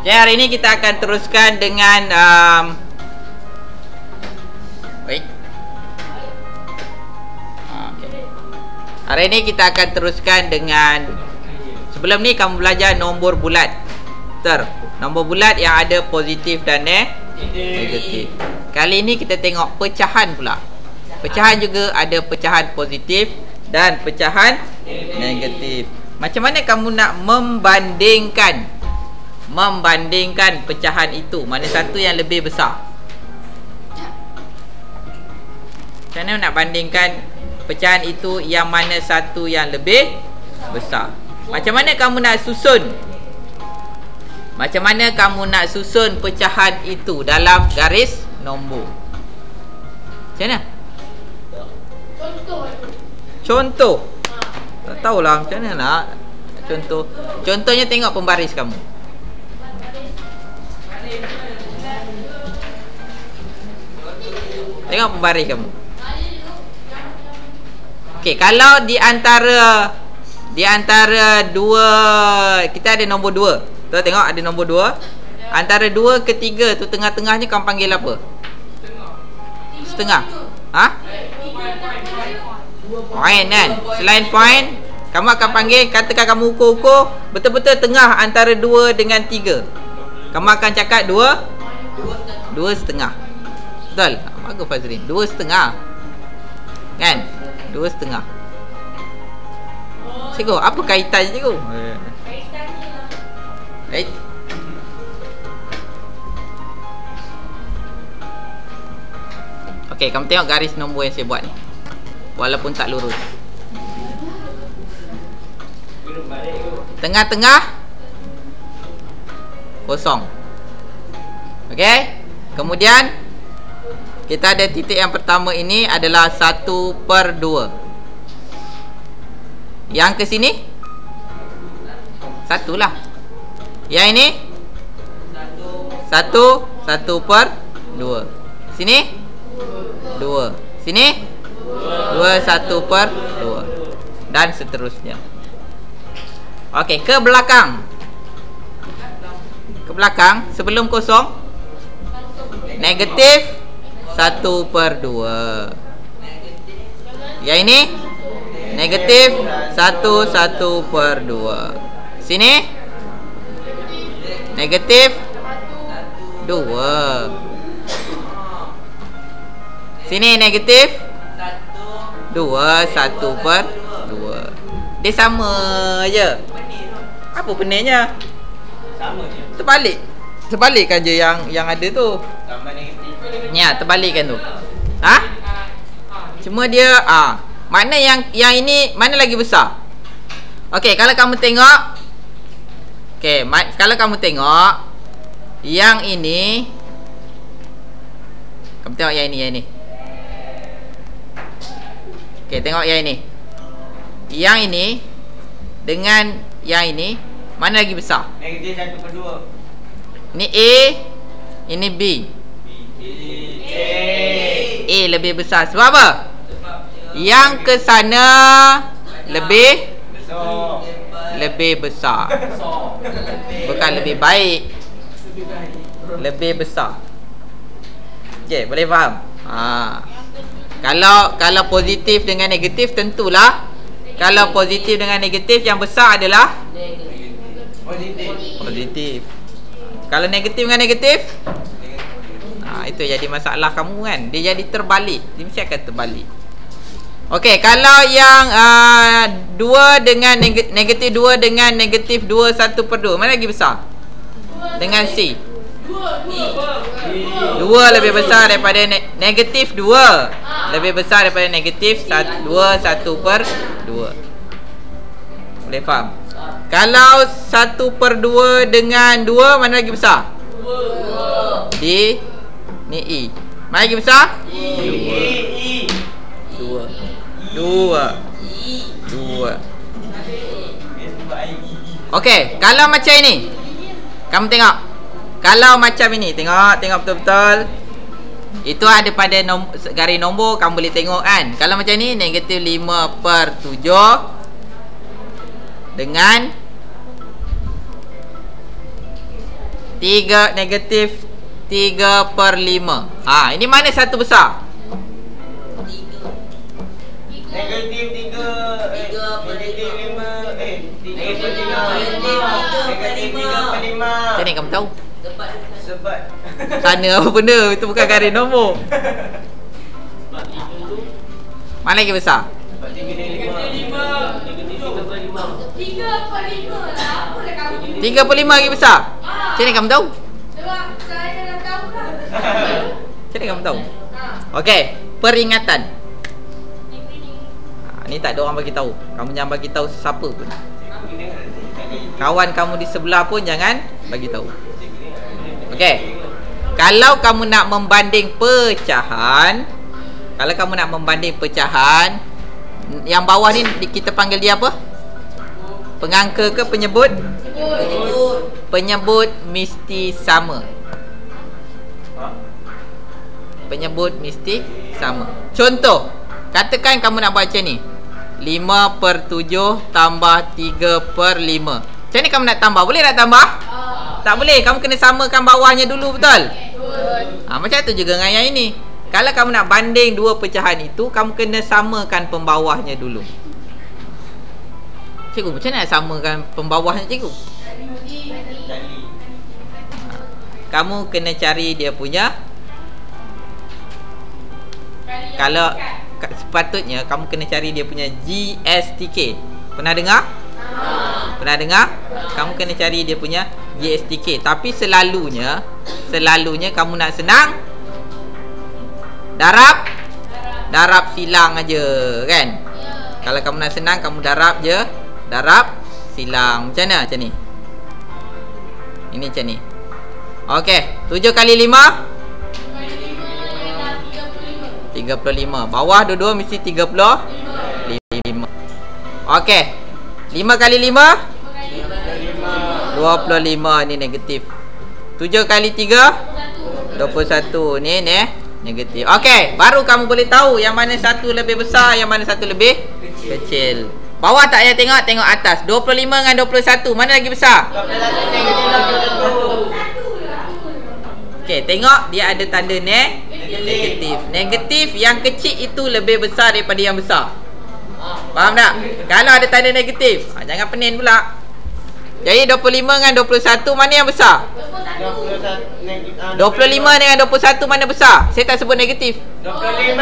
Okay, hari ini kita akan teruskan dengan okay. Hari ini kita akan teruskan dengan, sebelum ni kamu belajar nombor bulat. Nombor bulat yang ada positif dan negatif. Kali ini kita tengok pecahan pula. Pecahan juga ada pecahan positif dan pecahan negatif. Macam mana kamu nak membandingkan pecahan itu, mana satu yang lebih besar? Macam mana nak bandingkan pecahan itu yang mana satu yang lebih besar? Macam mana kamu nak susun? Macam mana kamu nak susun pecahan itu dalam garis nombor? Macam mana? Contoh. Tak tahulah macam mana nak contoh. Contohnya tengok pembaris kamu. Tengok pembaris kamu. Okey, kalau di antara dua, kita ada nombor 2. Tuan tengok ada nombor 2. Antara 2 ke 3 tu tengah-tengahnya kamu panggil apa? Setengah. Ha? Point kan? Selain point, kamu akan panggil, katakan kamu ukur-ukur betul-betul tengah antara 2 dengan 3. Kamu akan cakap 2.5. Betul? Bagus Fazrin. 2.5. Kan? 2.5. Cikgu, apa kaitannya cikgu? Right. Okey, kamu tengok garis nombor yang saya buat ni. Walaupun tak lurus. Tengah-tengah kosong. Okey? Kemudian kita ada titik yang pertama ini adalah 1/2. Yang ke sini 1 lah. Yang ini 1/2. Sini 2. Sini 1/2. Dan seterusnya. Okey, ke belakang. Ke belakang sebelum kosong negatif 1/2. Yang ini negatif 1/2. Sini negatif 2. Sini negatif 2, 1/2. Dia sama je. Apa benarnya? Sama je. Terbalikkan je yang ada tu. Tambah negatif. Ya, terbalikkan tu. Ha? Cuma dia mana yang ini mana lagi besar? Okey, kalau kamu tengok. Okey, kalau kamu tengok yang ini, kamu tengok yang ini. Okey, tengok yang ini. Yang ini dengan yang ini, mana lagi besar? Negatif 1/2. Ini A, ini B. A lebih besar. Sebab apa? Yang ke sana lebih besar. Bukan lebih baik. Lebih besar. Okey, boleh faham? Kalau positif dengan negatif, tentulah kalau positif dengan negatif yang besar adalah positif. Kalau negatif dengan negatif, itu jadi masalah kamu kan. Dia jadi terbalik. Dia mesti akan terbalik. Okey, kalau yang 2 dengan negatif 2 dengan negatif 2 1/2, mana lagi besar? Dengan C. 2 lebih besar daripada negatif 2. Lebih besar daripada negatif 2 1/2. Boleh faham? Kalau 1/2 dengan 2, mana lagi besar? 2. Ni E. Mana lagi besar? 2. Okey, kalau macam ini, kamu tengok. Kalau macam ini, tengok betul-betul. Itu ada pada garis nombor, kamu boleh tengok kan. Kalau macam ni, negatif 5/7 dengan Negatif 3/5. Ini mana satu besar? Negatif 3 negatif 5 negatif 3/5. Macam ni kamu tahu? Sebab Sana apa benda? Itu bukan garis nombor. Mana lagi besar? 3/5 lagi besar. Macam ni kamu tahu? Macam ni kamu tahu? Okey, peringatan. Ni tak ada orang bagi tahu. Kamu jangan bagi tahu sesiapa pun. Kawan kamu di sebelah pun jangan bagi tahu. Okey. Kalau kamu nak membanding pecahan, yang bawah ni kita panggil dia apa? Pengangka ke penyebut? Penyebut mesti sama. Penyebut mesti sama. Contoh, katakan kamu nak buat macam ni. 5/7 tambah 3/5. Macam ni kamu nak tambah. Boleh tak tambah? Tak boleh. Kamu kena samakan bawahnya dulu, betul? Macam tu juga dengan yang ini. Kalau kamu nak banding dua pecahan itu, kamu kena samakan pembawahnya dulu. Cikgu, macam mana nak samakan pembawahnya, cikgu? Kamu kena cari dia punya. Kalau sepatutnya kamu kena cari dia punya GSTK. Pernah dengar? Pernah dengar? Kamu kena cari dia punya GSTK. Tapi selalunya kamu nak senang, darab silang aja, kan? Kalau kamu nak senang, kamu darab je, darab silang. Macam mana? Macam ni. Ini macam ni. Okey, 7 kali 5 35. Bawah dua-dua mesti 35. Okey. 5 kali 5 25. Ni negatif. 7 kali 3 21. Ni negatif. Okey, baru kamu boleh tahu yang mana satu lebih besar, yang mana satu lebih kecil. Bawah tak payah tengok, tengok atas. 25 dengan 21, mana lagi besar? Okey, tengok dia ada tanda negatif. Negatif yang kecil itu lebih besar daripada yang besar. Faham tak? Kalau ada tanda negatif, jangan pening pula. Jadi 25 dengan 21 mana yang besar? 25 dengan 21 mana besar? Saya tak sebut negatif. 25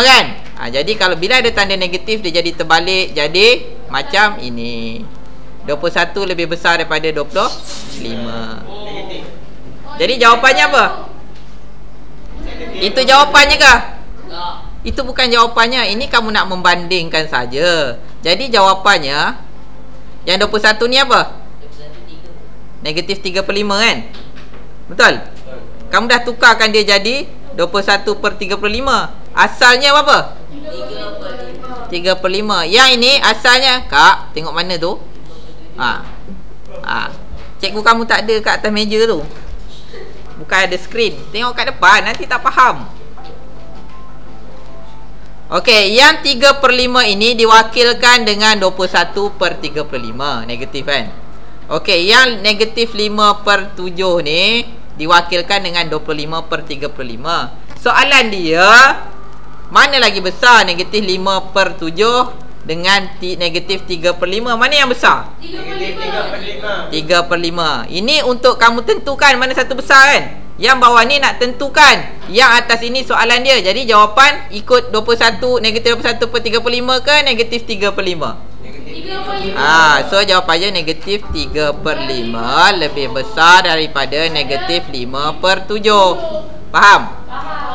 kan? Jadi kalau bila ada tanda negatif, dia jadi terbalik, jadi macam ini. 21 lebih besar daripada 25. Jadi jawapannya apa? Itu jawapannya ke? Itu bukan jawapannya. Ini kamu nak membandingkan saja. Jadi jawapannya yang 21 ni apa? Negatif 3/5 kan? Betul? Kamu dah tukarkan dia jadi 21/3/5. Asalnya apa? 3/5. Yang ini asalnya, Kak, tengok mana tu? Cikgu kamu tak ada kat atas meja tu. Bukan ada skrin. Tengok kat depan, nanti tak faham. Okey, yang 3/5 ini diwakilkan dengan 21/3/5. Negatif kan? Okey, yang negatif 5/7 ni diwakilkan dengan 25/3/5. Soalan dia, mana lagi besar negatif 5/7 dengan negatif 3/5? Mana yang besar? 3/5. Ini untuk kamu tentukan mana satu besar kan? Yang bawah ni nak tentukan. Yang atas ini soalan dia. Jadi jawapan ikut 21, negatif 21/3/5 ke negatif 3/5? So jawapannya negatif 3/5 lebih besar daripada negatif 5/7. Faham?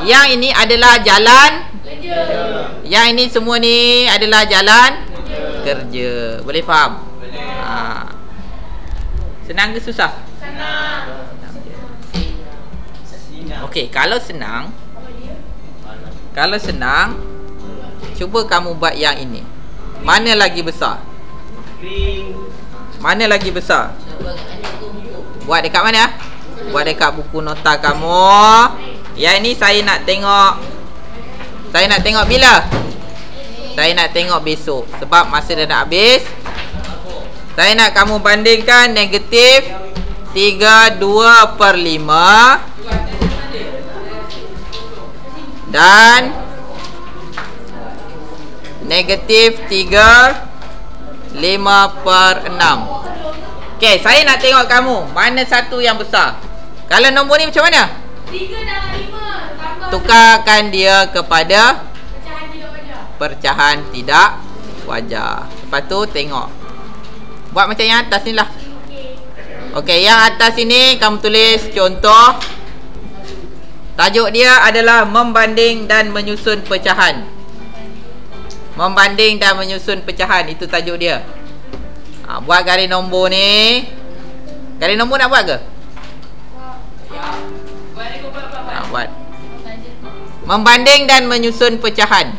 Yang ini adalah jalan kerja. Yang ini semua ni adalah jalan kerja. Boleh faham? Senang ke susah? Senang. Okey, kalau senang, cuba kamu buat yang ini. Mana lagi besar? Mana lagi besar? Buat dekat mana? Buat dekat buku nota kamu. Yang ini saya nak tengok. Saya nak tengok bila? Saya nak tengok besok. Sebab masa dah nak habis. Saya nak kamu bandingkan negatif 32/5 dan negatif 5/6. Okey, saya nak tengok kamu mana satu yang besar. Kalau nombor ni macam mana? 3 dan 5 Tukarkan dia kepada pecahan tidak wajar. Lepas tu tengok. Buat macam yang atas ni lah. Okey, yang atas ini kamu tulis contoh. Tajuk dia adalah membanding dan menyusun pecahan. Membanding dan menyusun pecahan, itu tajuk dia. Buat garis nombor ni. Garis nombor nak buat ke? Buat. Membanding dan menyusun pecahan.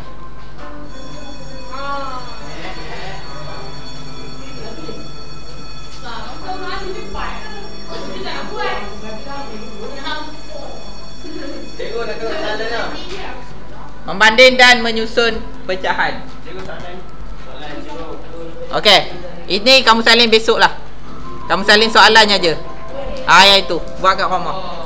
Membanding dan menyusun pecahan. Okey, ini kamu salin besok lah. Kamu salin soalannya je. Yang itu buat kat rumah.